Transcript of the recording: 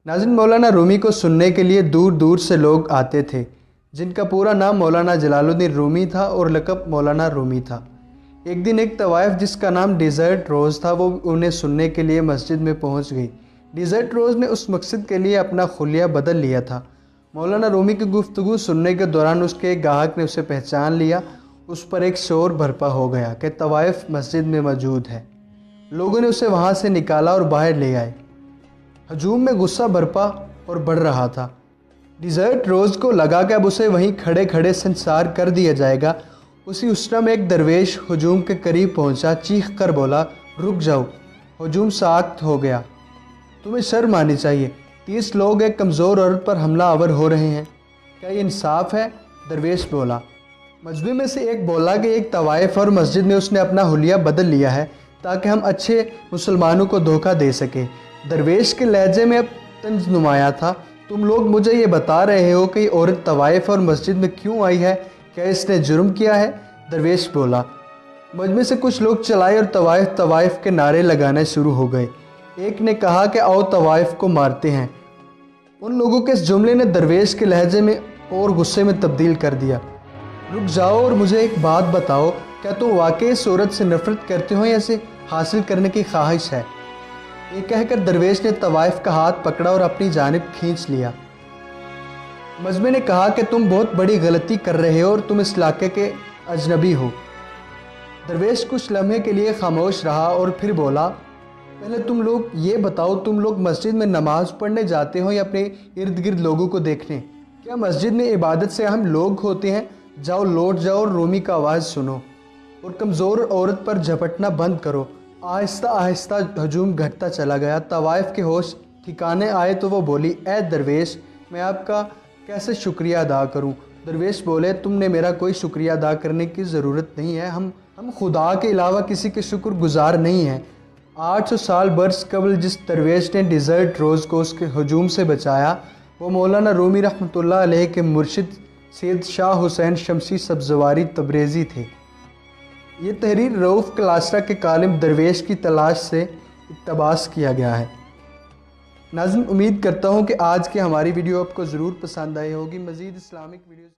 नाज़रीन, मौलाना रूमी को सुनने के लिए दूर दूर से लोग आते थे, जिनका पूरा नाम मौलाना जलालुद्दीन रूमी था और लक़ब मौलाना रूमी था। एक दिन एक तवाइफ जिसका नाम डेज़र्ट रोज़ था, वो उन्हें सुनने के लिए मस्जिद में पहुंच गई। डेज़र्ट रोज़ ने उस मकसद के लिए अपना खुलिया बदल लिया था। मौलाना रूमी की गुफ्तगू सुनने के दौरान उसके एक गाहक ने उसे पहचान लिया। उस पर एक शोर बरपा हो गया कि तवाइफ मस्जिद में मौजूद है। लोगों ने उसे वहाँ से निकाला और बाहर ले आए। हजूम में गुस्सा बरपा और बढ़ रहा था। डेज़र्ट रोज़ को लगा कि अब उसे वहीं खड़े खड़े संसार कर दिया जाएगा। उसी उसरा में एक दरवेश हजूम के करीब पहुंचा, चीख कर बोला, रुक जाओ। हजूम साख्त हो गया। तुम्हें शर्म आनी चाहिए, 30 लोग एक कमज़ोर औरत पर हमला आवर हो रहे हैं, क्या ये इंसाफ है? दरवेश बोला। मजमे में से एक बोला कि एक तवाइफ और मस्जिद में उसने अपना हुलिया बदल लिया है ताकि हम अच्छे मुसलमानों को धोखा दे सके। दरवेश के लहजे में अब तंज नुमाया था। तुम लोग मुझे ये बता रहे हो कि औरत तवाइफ और मस्जिद में क्यों आई है, क्या इसने जुर्म किया है? दरवेश बोला। मजमे से कुछ लोग चलाए और तवाइफ तवाइफ के नारे लगाने शुरू हो गए। एक ने कहा कि आओ तवाइफ को मारते हैं। उन लोगों के इस जुमले ने दरवेश के लहजे में और गुस्से में तब्दील कर दिया। रुक जाओ और मुझे एक बात बताओ, क्या तुम वाकई इस औरत से नफरत करते हो या इसे हासिल करने की ख्वाहिश है? ये कहकर दरवेश ने तवाइफ का हाथ पकड़ा और अपनी जानिब खींच लिया। मजमे ने कहा कि तुम बहुत बड़ी गलती कर रहे हो और तुम इस इलाके के अजनबी हो। दरवेश कुछ लम्हे के लिए खामोश रहा और फिर बोला, पहले तुम लोग ये बताओ, तुम लोग मस्जिद में नमाज पढ़ने जाते हो या अपने इर्द गिर्द लोगों को देखने? क्या मस्जिद में इबादत से हम लोग होते हैं? जाओ, लौट जाओ और रूमी का आवाज़ सुनो और कमज़ोर औरत पर झपटना बंद करो। आहिस्ता आहिस्ता हजूम घटता चला गया। तवाइफ के होश ठिकाने आए तो वो बोली, ए दरवेश, मैं आपका कैसे शुक्रिया अदा करूं? दरवेश बोले, तुमने मेरा कोई शुक्रिया अदा करने की ज़रूरत नहीं है। हम खुदा के अलावा किसी के शुक्रगुजार नहीं हैं। 800 साल बरस कबल जिस दरवेश ने डेज़र्ट रोज़ को उसके हजूम से बचाया, वो मौलाना रूमी रहमतुल्लाह अलैह के मुर्शिद सैयद शाह हुसैन शमसी सब्ज़वारी तबरेज़ी थे। ये तहरीर रऊफ़ क्लास्ट्रा के कालिम दरवेश की तलाश से इक़्तबास किया गया है। नाज़रीन, उम्मीद करता हूँ कि आज की हमारी वीडियो आपको ज़रूर पसंद आई होगी। मज़ीद इस्लामिक वीडियोज़